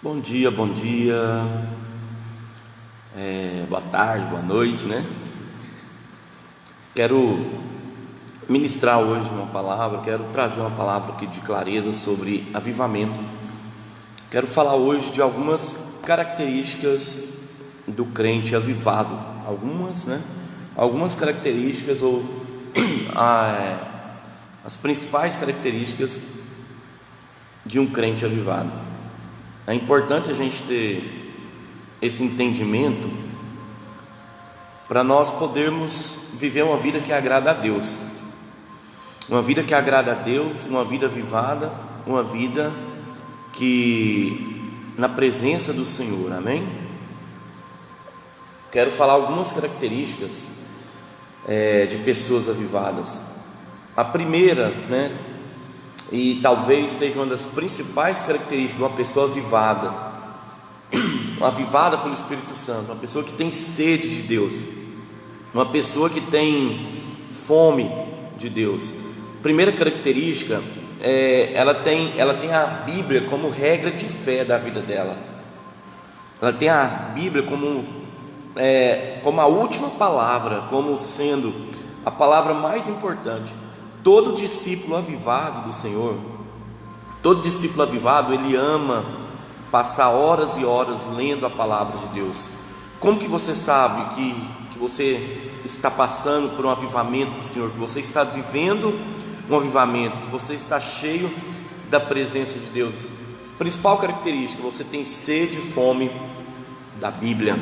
Bom dia, boa tarde, boa noite, né? Quero ministrar hoje uma palavra, quero trazer uma palavra aqui de clareza sobre avivamento. Quero falar hoje de algumas características do crente avivado, algumas características ou as principais características de um crente avivado. É importante a gente ter esse entendimento para nós podermos viver uma vida que agrada a Deus, uma vida que agrada a Deus, uma vida avivada, uma vida que na presença do Senhor, amém? Quero falar algumas características de pessoas avivadas. A primeira, e talvez seja uma das principais características de uma pessoa avivada pelo Espírito Santo, uma pessoa que tem sede de Deus, uma pessoa que tem fome de Deus. Primeira característica ela tem a Bíblia como regra de fé da vida dela. Ela tem a Bíblia como a última palavra, como sendo a palavra mais importante. Todo discípulo avivado do Senhor, todo discípulo avivado, ele ama passar horas e horas lendo a palavra de Deus. Como que você sabe que você está passando por um avivamento do Senhor, que você está vivendo um avivamento, que você está cheio da presença de Deus? Principal característica: você tem sede e fome da Bíblia,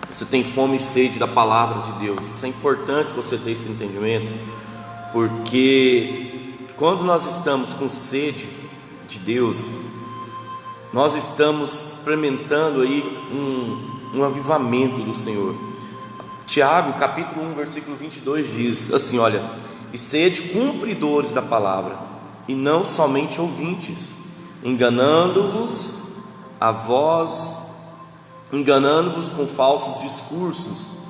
você tem fome e sede da palavra de Deus. Isso é importante você ter esse entendimento, porque quando nós estamos com sede de Deus, nós estamos experimentando aí um avivamento do Senhor. Tiago, capítulo 1, versículo 22 diz assim: olha, e sede cumpridores da palavra, e não somente ouvintes, enganando-vos com falsos discursos.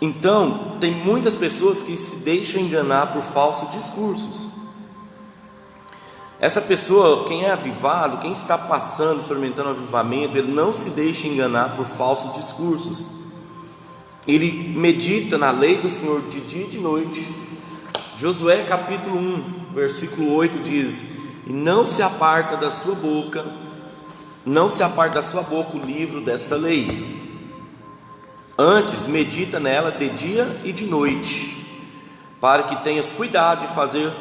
Então, tem muitas pessoas que se deixam enganar por falsos discursos. Essa pessoa, quem é avivado, quem está passando, experimentando avivamento, ele não se deixa enganar por falsos discursos. Ele medita na lei do Senhor de dia e de noite. Josué capítulo 1, versículo 8 diz: e não se aparta da sua boca o livro desta lei, antes medita nela de dia e de noite, para que tenhas cuidado de fazer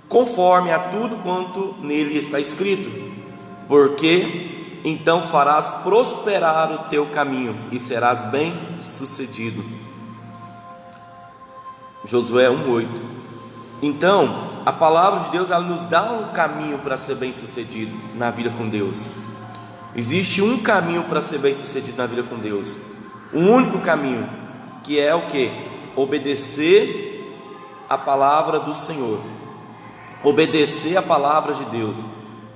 conforme a tudo quanto nele está escrito, porque então farás prosperar o teu caminho e serás bem sucedido. Josué 1:8. Então, a palavra de Deus, ela nos dá um caminho para ser bem sucedido na vida com Deus. Existe um caminho para ser bem sucedido na vida com Deus, um único caminho, que é o que? Obedecer a palavra do Senhor, obedecer a palavra de Deus.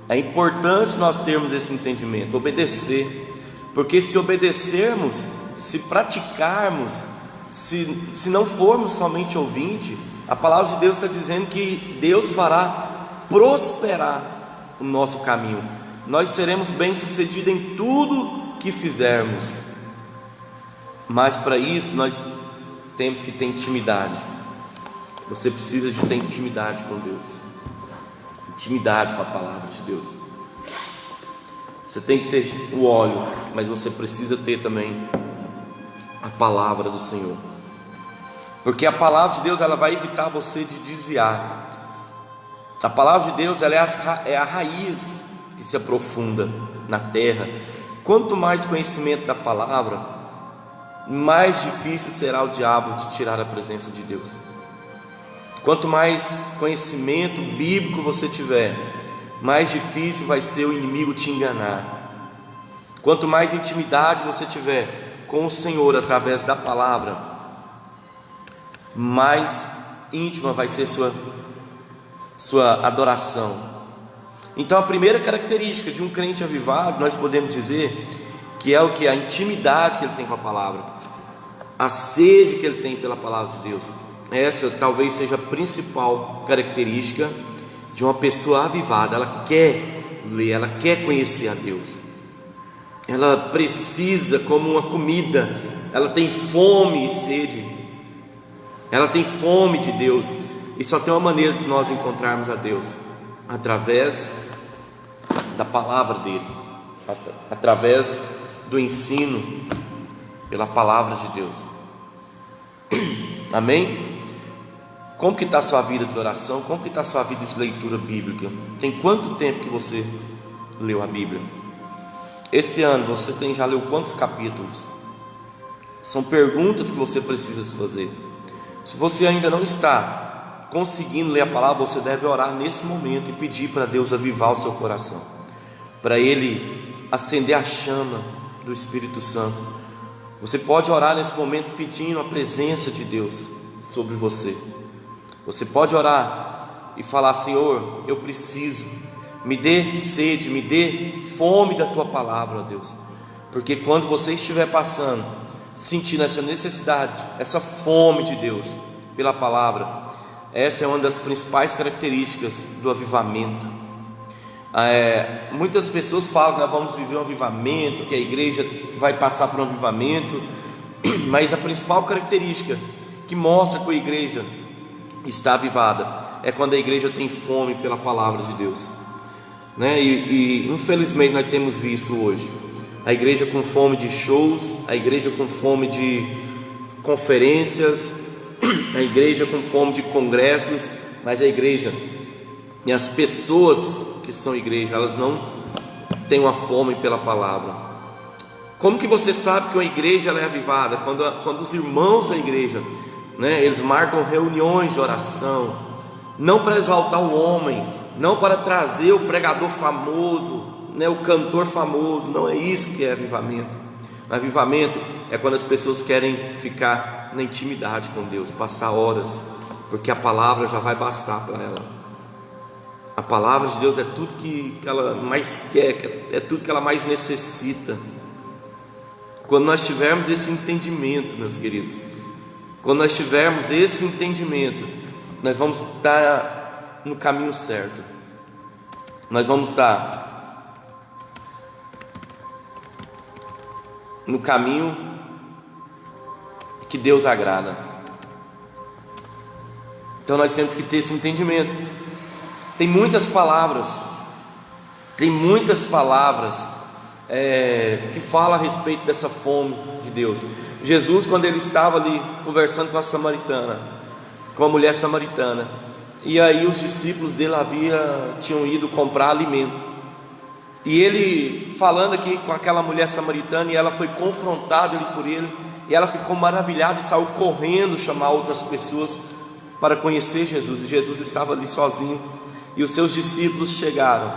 É importante nós termos esse entendimento, obedecer, porque se obedecermos, se praticarmos, se não formos somente ouvinte, a palavra de Deus está dizendo que Deus fará prosperar o nosso caminho. Nós seremos bem-sucedidos em tudo que fizermos, mas para isso nós temos que ter intimidade. Você precisa de ter intimidade com Deus, intimidade com a palavra de Deus. Você tem que ter o óleo, mas você precisa ter também a palavra do Senhor, porque a palavra de Deus, ela vai evitar você de desviar. A palavra de Deus, ela é a raiz que se aprofunda na terra. Quanto mais conhecimento da palavra, mais difícil será o diabo de tirar a presença de Deus. Quanto mais conhecimento bíblico você tiver, mais difícil vai ser o inimigo te enganar. Quanto mais intimidade você tiver com o Senhor através da palavra, mais íntima vai ser sua adoração. Então, a primeira característica de um crente avivado, nós podemos dizer que é o que? A intimidade que ele tem com a palavra, a sede que ele tem pela palavra de Deus. Essa talvez seja a principal característica de uma pessoa avivada. Ela quer ler, ela quer conhecer a Deus. Ela precisa, como uma comida, ela tem fome e sede. Ela tem fome de Deus. E só tem uma maneira de nós encontrarmos a Deus: através da palavra dele, através do ensino pela palavra de Deus. Amém? Como que está a sua vida de oração? Como que está a sua vida de leitura bíblica? Tem quanto tempo que você leu a Bíblia? Esse ano você já leu quantos capítulos? São perguntas que você precisa se fazer. Se você ainda não está conseguindo ler a palavra, você deve orar nesse momento e pedir para Deus avivar o seu coração, para Ele acender a chama do Espírito Santo. Você pode orar nesse momento pedindo a presença de Deus sobre você. Você pode orar e falar: Senhor, eu preciso, me dê sede, me dê fome da Tua palavra, ó Deus. Porque quando você estiver passando, sentindo essa necessidade, essa fome de Deus pela palavra, essa é uma das principais características do avivamento. Muitas pessoas falam que nós vamos viver um avivamento, que a igreja vai passar por um avivamento, mas a principal característica que mostra que a igreja está avivada é quando a igreja tem fome pela palavra de Deus, né? E infelizmente nós temos visto hoje a igreja com fome de shows, a igreja com fome de conferências, a igreja com fome de congressos, mas a igreja e as pessoas que são igreja, elas não têm uma fome pela palavra. Como que você sabe que uma igreja ela é avivada? Quando os irmãos da igreja, né, eles marcam reuniões de oração, não para exaltar o homem, não para trazer o pregador famoso, né, o cantor famoso. Não é isso que é avivamento. Avivamento é quando as pessoas querem ficar na intimidade com Deus, passar horas, porque a palavra já vai bastar para ela. A palavra de Deus é tudo que ela mais quer, é tudo que ela mais necessita. Quando nós tivermos esse entendimento, meus queridos, quando nós tivermos esse entendimento, nós vamos estar no caminho certo. Nós vamos estar no caminho que Deus agrada. Então nós temos que ter esse entendimento. Tem muitas palavras que falam a respeito dessa fome de Deus. Jesus, quando ele estava ali conversando com a mulher samaritana, e aí os discípulos dele tinham ido comprar alimento, e ele falando aqui com aquela mulher samaritana, e ela foi confrontada ali por ele, e ela ficou maravilhada e saiu correndo chamar outras pessoas para conhecer Jesus. E Jesus estava ali sozinho, e os seus discípulos chegaram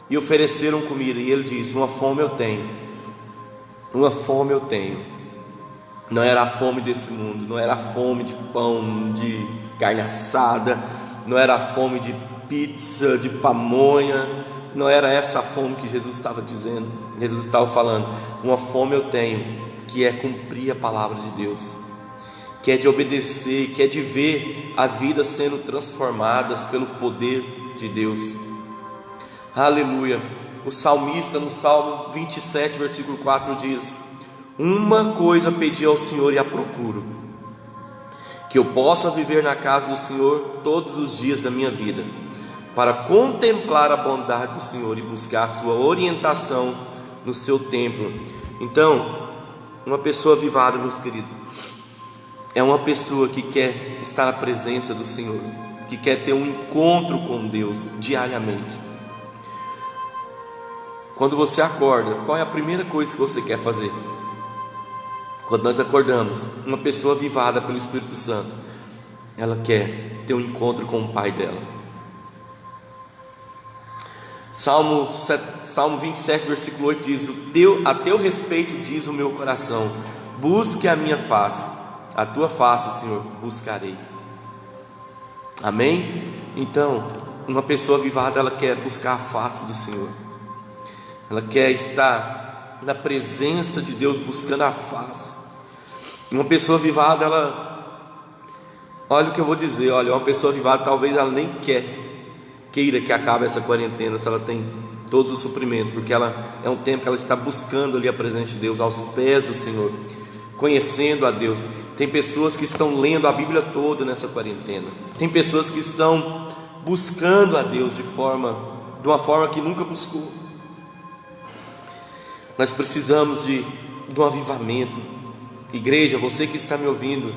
e ofereceram comida, e ele disse: uma fome eu tenho. Não era a fome desse mundo, não era a fome de pão, de carne assada, não era a fome de pizza, de pamonha. Não era essa a fome que Jesus estava dizendo. Jesus estava falando: uma fome eu tenho, que é cumprir a palavra de Deus, que é de obedecer, que é de ver as vidas sendo transformadas pelo poder de Deus. Aleluia. O salmista no Salmo 27, versículo 4 diz: uma coisa pedi ao Senhor e a procuro, que eu possa viver na casa do Senhor todos os dias da minha vida, para contemplar a bondade do Senhor e buscar a sua orientação no seu templo. Então, uma pessoa avivada, meus queridos, é uma pessoa que quer estar na presença do Senhor, que quer ter um encontro com Deus diariamente. Quando você acorda, qual é a primeira coisa que você quer fazer? Quando nós acordamos, uma pessoa avivada pelo Espírito Santo, ela quer ter um encontro com o Pai dela. Salmo 27, versículo 8 diz: a teu respeito diz o meu coração, busque a minha face, a tua face, Senhor, buscarei. Amém? Então, uma pessoa avivada, ela quer buscar a face do Senhor, ela quer estar na presença de Deus, buscando a face. Uma pessoa avivada, olha o que eu vou dizer, uma pessoa avivada, talvez ela nem queira que acabe essa quarentena, se ela tem todos os suprimentos, porque ela é um tempo que ela está buscando ali a presença de Deus, aos pés do Senhor, conhecendo a Deus. Tem pessoas que estão lendo a Bíblia toda nessa quarentena. Tem pessoas que estão buscando a Deus de uma forma que nunca buscou. Nós precisamos de um avivamento. Igreja, você que está me ouvindo,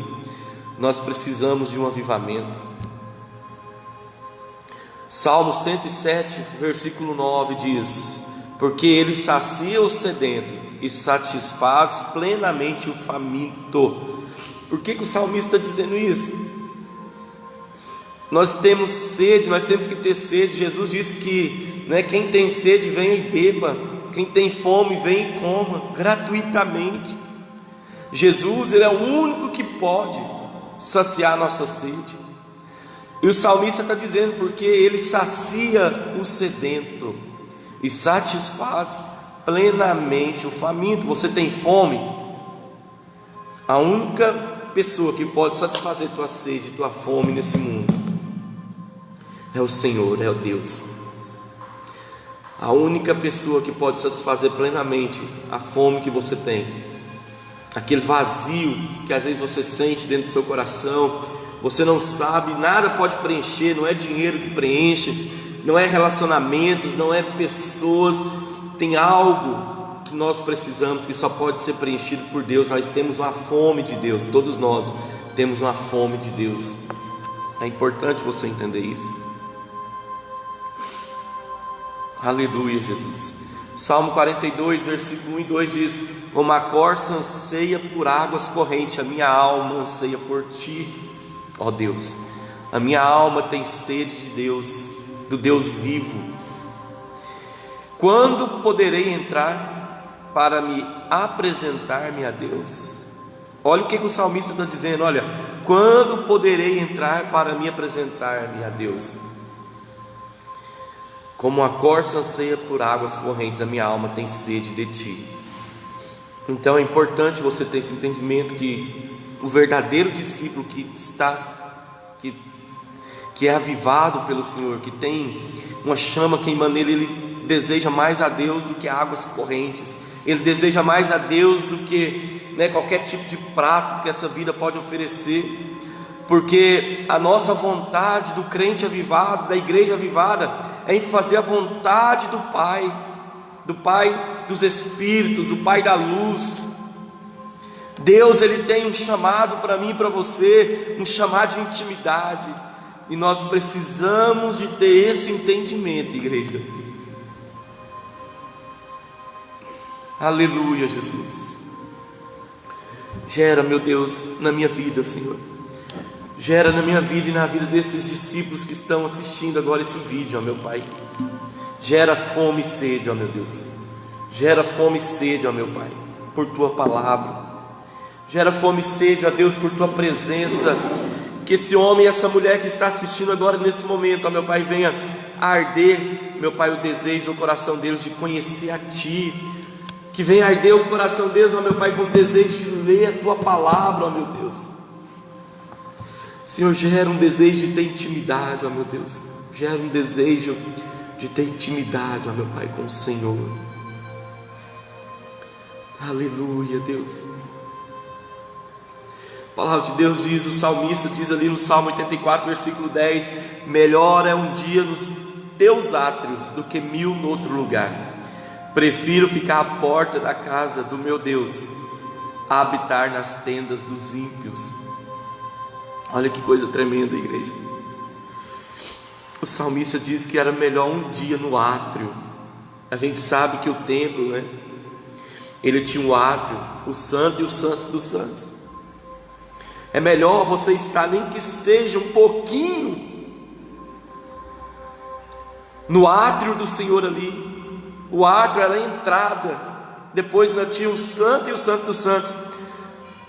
nós precisamos de um avivamento. Salmo 107, versículo 9 diz: porque ele sacia o sedento e satisfaz plenamente o faminto. Por que o salmista está dizendo isso? Nós temos sede, nós temos que ter sede. Jesus disse que, né, quem tem sede venha e beba, quem tem fome venha e coma gratuitamente. Jesus, ele é o único que pode saciar a nossa sede. E o salmista está dizendo, porque ele sacia o sedento e satisfaz plenamente o faminto. Você tem fome? A única pessoa que pode satisfazer tua sede, tua fome nesse mundo é o Senhor, é o Deus. A única pessoa que pode satisfazer plenamente a fome que você tem, aquele vazio que às vezes você sente dentro do seu coração, você não sabe, nada pode preencher, não é dinheiro que preenche, não é relacionamentos, não é pessoas, tem algo que nós precisamos, que só pode ser preenchido por Deus. Nós temos uma fome de Deus, todos nós temos uma fome de Deus. É importante você entender isso. Aleluia, Jesus. Salmo 42, versículo 1 e 2 diz: como a corça anseia por águas correntes, a minha alma anseia por ti, ó Deus. A minha alma tem sede de Deus, do Deus vivo. Quando poderei entrar para me apresentar-me a Deus? Olha o que o salmista está dizendo, olha: quando poderei entrar para me apresentar-me a Deus? Como a corça anseia por águas correntes, a minha alma tem sede de ti. Então é importante você ter esse entendimento, que o verdadeiro discípulo que é avivado pelo Senhor, que tem uma chama queimando nele, ele deseja mais a Deus do que águas correntes. Ele deseja mais a Deus do que, né, qualquer tipo de prato que essa vida pode oferecer. Porque a nossa vontade do crente avivado, da igreja avivada, é em fazer a vontade do Pai dos Espíritos, o Pai da luz. Deus, ele tem um chamado para mim e para você, um chamado de intimidade, e nós precisamos de ter esse entendimento, igreja. Aleluia, Jesus. Gera, meu Deus, na minha vida, Senhor. Gera na minha vida e na vida desses discípulos que estão assistindo agora esse vídeo, ó meu Pai. Gera fome e sede, ó meu Deus. Gera fome e sede, ó meu Pai, por Tua palavra. Gera fome e sede, ó Deus, por Tua presença. Que esse homem e essa mulher que está assistindo agora nesse momento, ó meu Pai, venha arder, meu Pai, o desejo no coração deles de conhecer a Ti. Que venha arder o coração deles, ó meu Pai, com o desejo de ler a Tua palavra, ó meu Deus. Senhor, gera um desejo de ter intimidade, ó meu Deus. Gera um desejo de ter intimidade, ó meu Pai, com o Senhor. Aleluia, Deus. A palavra de Deus diz, o salmista diz ali no Salmo 84, versículo 10: melhor é um dia nos teus átrios do que 1000 no outro lugar. Prefiro ficar à porta da casa do meu Deus a habitar nas tendas dos ímpios. Olha que coisa tremenda, igreja. O salmista diz que era melhor um dia no átrio. A gente sabe que o templo, né, ele tinha um átrio, o santo e o santo dos santos. É melhor você estar, nem que seja um pouquinho, no átrio do Senhor ali. O átrio era a entrada. Depois ainda tinha o santo e o santo dos santos.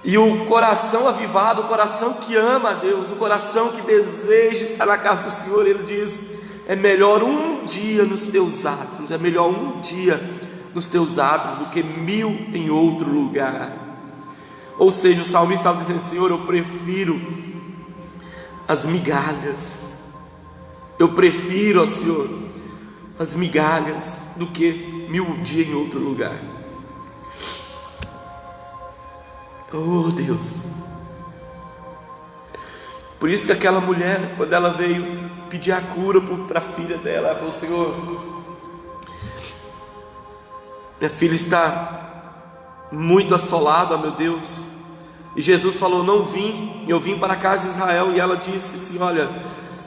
E o coração avivado, o coração que ama a Deus, o coração que deseja estar na casa do Senhor, ele diz: é melhor um dia nos teus átrios, é melhor um dia nos teus átrios do que 1000 em outro lugar. Ou seja, o salmista estava dizendo: Senhor, eu prefiro as migalhas, eu prefiro, ó Senhor, as migalhas do que 1000 dias em outro lugar. Oh Deus! Por isso que aquela mulher, quando ela veio pedir a cura para a filha dela, ela falou: Senhor, minha filha está muito assolada, meu Deus. E Jesus falou: não vim, eu vim para a casa de Israel. E ela disse assim: olha,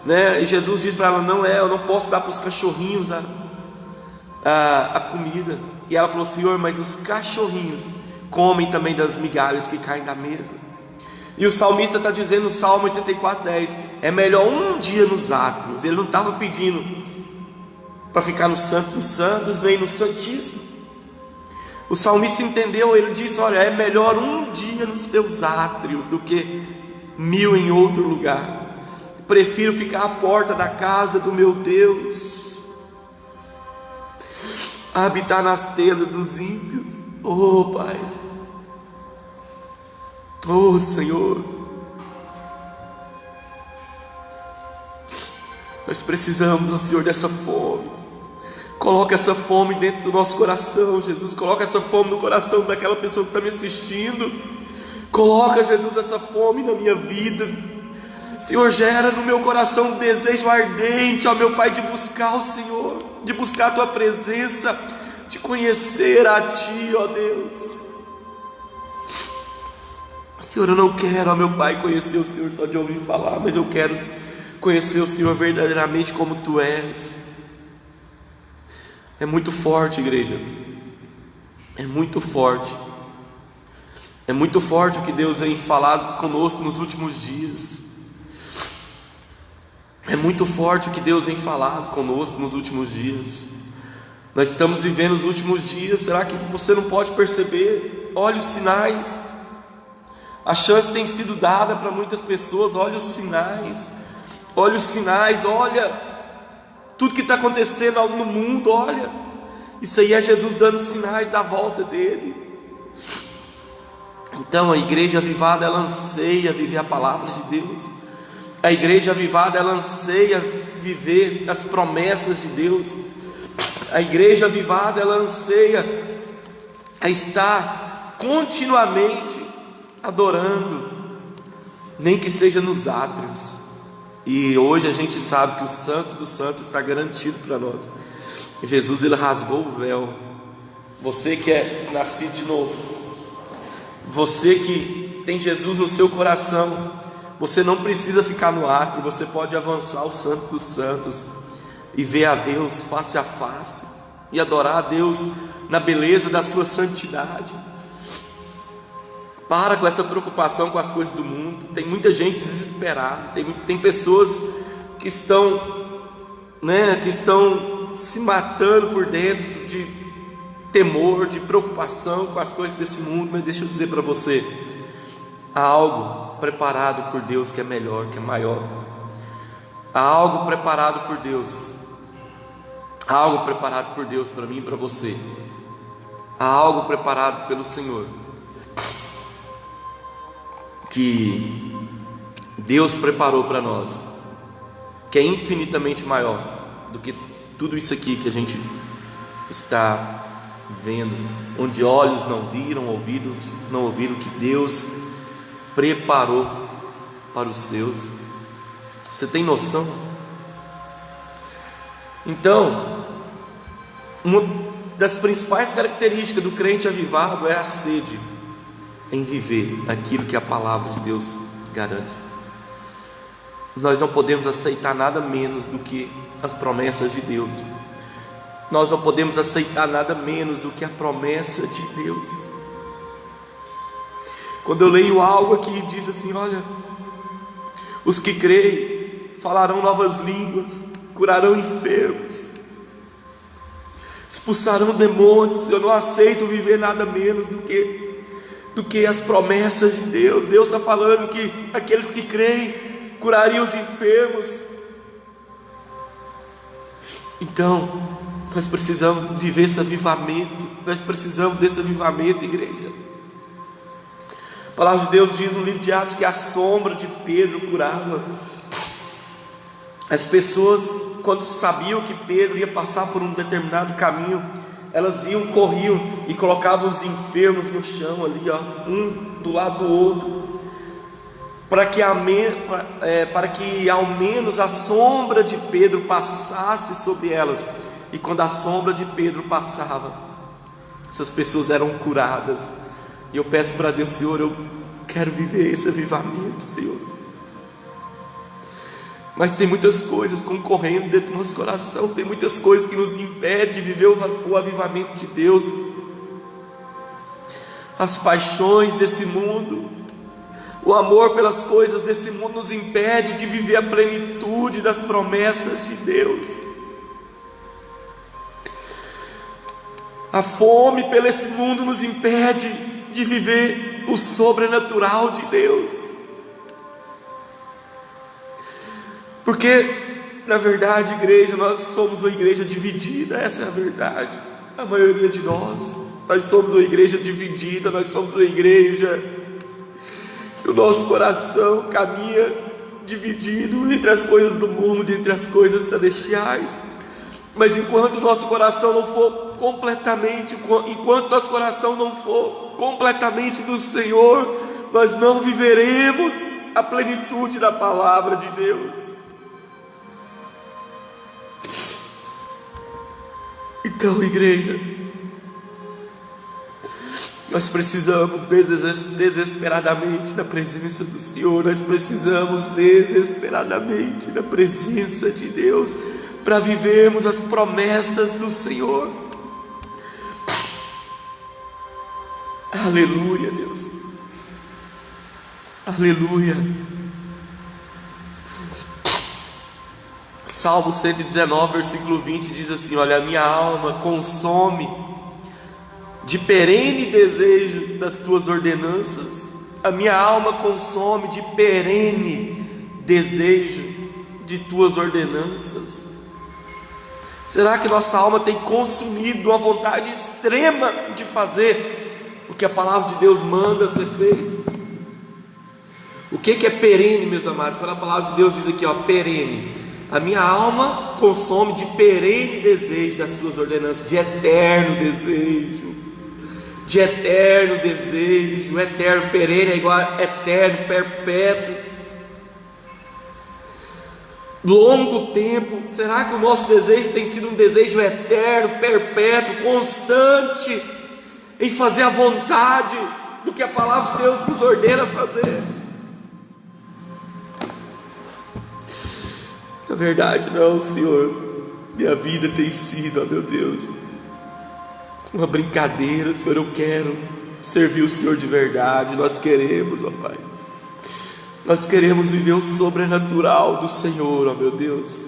né? E Jesus disse para ela: eu não posso dar para os cachorrinhos a comida. E ela falou: Senhor, mas os cachorrinhos comem também das migalhas que caem da mesa. E o salmista está dizendo no Salmo 84:10: é melhor um dia nos átrios. Ele não estava pedindo para ficar no Santo dos Santos, nem no Santíssimo. O salmista entendeu, ele disse: olha, é melhor um dia nos teus átrios do que 1000 em outro lugar. Prefiro ficar à porta da casa do meu Deus, habitar nas tendas dos ímpios. Oh Pai, oh Senhor, nós precisamos, ó Senhor, dessa fome. Coloca essa fome dentro do nosso coração, Jesus. Coloca essa fome no coração daquela pessoa que está me assistindo. Coloca, Jesus, essa fome na minha vida. Senhor, gera no meu coração um desejo ardente, ó meu Pai, de buscar o Senhor, de buscar a Tua presença, de conhecer a Ti, ó Deus. Senhor, eu não quero, ó meu Pai, conhecer o Senhor só de ouvir falar, mas eu quero conhecer o Senhor verdadeiramente como Tu és. É muito forte, igreja. É muito forte. É muito forte o que Deus vem falar conosco nos últimos dias. É muito forte o que Deus vem falado conosco nos últimos dias. Nós estamos vivendo os últimos dias. Será que você não pode perceber? Olha os sinais. A chance tem sido dada para muitas pessoas. Olha os sinais. Olha os sinais. Olha tudo que está acontecendo no mundo. Olha, isso aí é Jesus dando sinais da volta dele. Então a igreja avivada, ela anseia viver a palavra de Deus. A igreja avivada, ela anseia viver as promessas de Deus. A igreja avivada, ela anseia a estar continuamente adorando, nem que seja nos átrios. E hoje a gente sabe que o Santo dos Santos está garantido para nós. Jesus, ele rasgou o véu. Você que é nascido de novo, você que tem Jesus no seu coração, você não precisa ficar no átrio. Você pode avançar ao Santo dos Santos e ver a Deus face a face, e adorar a Deus na beleza da sua santidade. Para com essa preocupação com as coisas do mundo. Tem muita gente desesperada. Tem pessoas que estão, que estão se matando por dentro de temor, de preocupação com as coisas desse mundo. Mas deixa eu dizer para você, há algo preparado por Deus que é melhor, que é maior. Há algo preparado por Deus. Há algo preparado por Deus para mim e para você. Há algo preparado pelo Senhor que Deus preparou para nós, que é infinitamente maior do que tudo isso aqui que a gente está vendo, onde olhos não viram, ouvidos não ouviram, que Deus preparou para os seus. Você tem noção? Então, uma das principais características do crente avivado é a sede em viver aquilo que a palavra de Deus garante. Nós não podemos aceitar nada menos do que as promessas de Deus. Nós não podemos aceitar nada menos do que a promessa de Deus. Quando eu leio algo aqui, diz assim: olha, os que creem falarão novas línguas, curarão enfermos, expulsarão demônios. Eu não aceito viver nada menos do que as promessas de Deus. Deus está falando que aqueles que creem curariam os enfermos. Então nós precisamos viver esse avivamento. Nós precisamos desse avivamento, igreja. A palavra de Deus diz no livro de Atos que a sombra de Pedro curava. As pessoas, quando sabiam que Pedro ia passar por um determinado caminho, elas corriam e colocavam os enfermos no chão ali, um do lado do outro, para que ao menos a sombra de Pedro passasse sobre elas. E quando a sombra de Pedro passava, essas pessoas eram curadas. E eu peço para Deus: Senhor, eu quero viver esse avivamento, Senhor. Mas tem muitas coisas concorrendo dentro do nosso coração, tem muitas coisas que nos impedem de viver o avivamento de Deus. As paixões desse mundo, o amor pelas coisas desse mundo nos impede de viver a plenitude das promessas de Deus. A fome pelo esse mundo nos impede de viver o sobrenatural de Deus. Porque, na verdade, igreja, nós somos uma igreja dividida, essa é a verdade. A maioria de nós somos uma igreja dividida, nós somos uma igreja que o nosso coração caminha dividido entre as coisas do mundo, entre as coisas celestiais. Mas enquanto nosso coração não for completamente do Senhor, nós não viveremos a plenitude da palavra de Deus. Então, igreja, nós precisamos desesperadamente da presença do Senhor. Nós precisamos desesperadamente da presença de Deus para vivermos as promessas do Senhor. Aleluia, Deus. Aleluia. Salmo 119, versículo 20 diz assim: olha, a minha alma consome de perene desejo das tuas ordenanças. A minha alma consome de perene desejo de tuas ordenanças. Será que nossa alma tem consumido uma vontade extrema de fazer o que a palavra de Deus manda ser feito? O que é perene, meus amados? Quando a palavra de Deus diz aqui, perene, a minha alma consome de perene desejo das suas ordenanças, de eterno desejo. De eterno desejo, eterno, perene é igual a eterno, perpétuo, longo tempo. Será que o nosso desejo tem sido um desejo eterno, perpétuo, constante, em fazer a vontade do que a palavra de Deus nos ordena fazer? Na verdade, não, Senhor. Minha vida tem sido, meu Deus, uma brincadeira. Senhor, eu quero servir o Senhor de verdade. Nós queremos, Pai, nós queremos viver o sobrenatural do Senhor, meu Deus.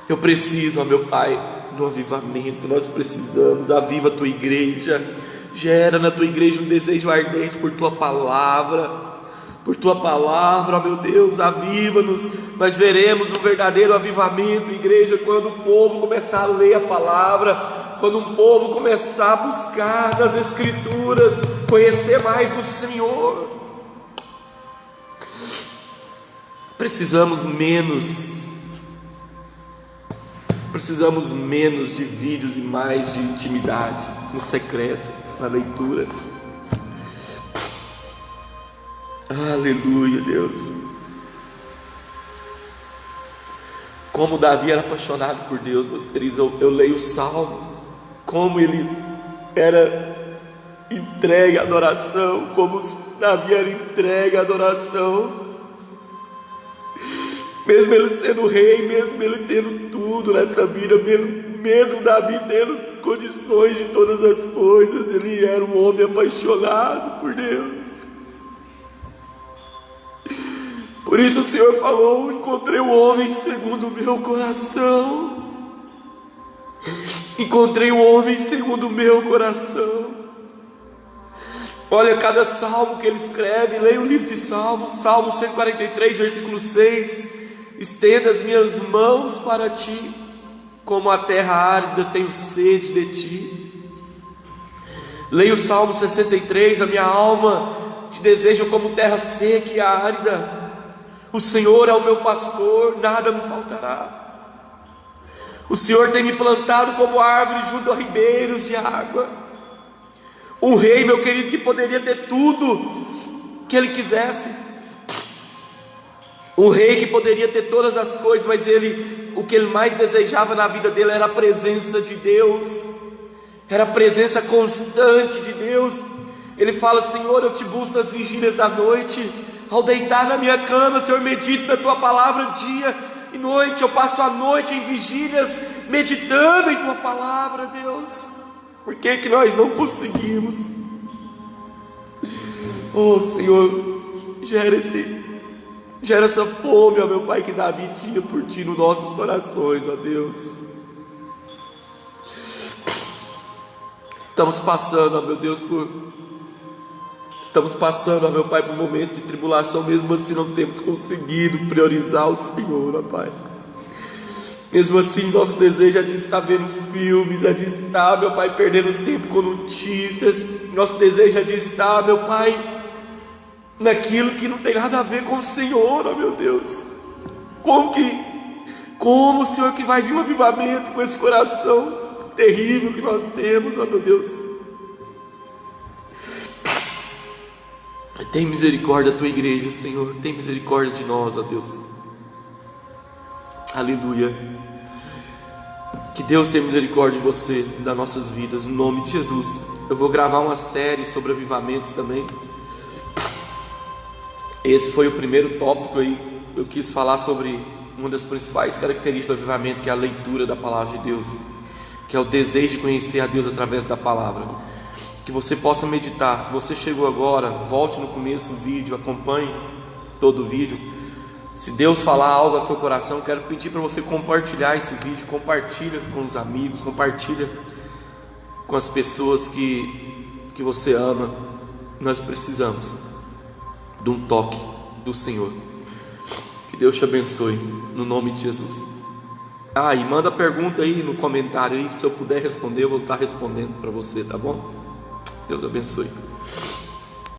Eu preciso, meu Pai, do avivamento. Nós precisamos. Aviva a tua igreja, gera na tua igreja um desejo ardente por tua palavra. Por tua palavra, meu Deus, aviva-nos. Nós veremos um verdadeiro avivamento, igreja, quando o povo começar a ler a palavra, quando o povo começar a buscar nas Escrituras, conhecer mais o Senhor. Precisamos menos de vídeos e mais de intimidade no secreto, na leitura. Aleluia, Deus. Como Davi era apaixonado por Deus, meus queridos. Eu leio o Salmo, como ele era entregue à adoração, como Davi era entregue à adoração. Mesmo ele sendo rei, mesmo ele tendo tudo nessa vida, mesmo Davi tendo condições de todas as coisas, ele era um homem apaixonado por Deus. Por isso o Senhor falou: encontrei um homem segundo o meu coração. Encontrei um homem segundo o meu coração. Olha cada salmo que ele escreve. Leia o livro de Salmos, Salmo 143, versículo 6. Estenda as minhas mãos para ti, como a terra árida tenho sede de ti. Leia o Salmo 63. A minha alma te deseja como terra seca e árida, O Senhor é o meu pastor, nada me faltará. O Senhor tem me plantado como árvore junto a ribeiros de água. Um rei, meu querido, que poderia ter tudo que ele quisesse. Um rei que poderia ter todas as coisas, mas o que ele mais desejava na vida dele era a presença de Deus, era a presença constante de Deus. Ele fala: Senhor, eu te busco nas vigílias da noite, ao deitar na minha cama, Senhor, medito na tua palavra dia e noite. Eu passo a noite em vigílias, meditando em tua palavra, Deus. Por que nós não conseguimos? Oh Senhor, gera essa fome, ó meu Pai, que Davi tinha por ti nos nossos corações, ó Deus. Estamos passando, ó meu Deus, Estamos passando, ó meu Pai, por um momento de tribulação. Mesmo assim não temos conseguido priorizar o Senhor, ó Pai. Mesmo assim nosso desejo é de estar vendo filmes, é de estar, meu Pai, perdendo tempo com notícias. Nosso desejo é de estar, meu Pai, naquilo que não tem nada a ver com o Senhor, ó meu Deus. Como o Senhor, que vai vir um avivamento com esse coração terrível que nós temos, ó meu Deus. Tem misericórdia da tua igreja, Senhor. Tem misericórdia de nós, ó Deus. Aleluia. Que Deus tenha misericórdia de você, das nossas vidas, no nome de Jesus. Eu vou gravar uma série sobre avivamentos também. Esse foi o primeiro tópico aí. Eu quis falar sobre uma das principais características do avivamento, que é a leitura da palavra de Deus, que é o desejo de conhecer a Deus através da palavra. Que você possa meditar. Se você chegou agora, volte no começo do vídeo, acompanhe todo o vídeo. Se Deus falar algo ao seu coração, quero pedir para você compartilhar esse vídeo. Compartilha com os amigos, compartilha com as pessoas que você ama. Nós precisamos de um toque do Senhor. Que Deus te abençoe, no nome de Jesus. E manda pergunta aí no comentário aí, que se eu puder responder, eu vou estar respondendo para você, tá bom? Deus abençoe.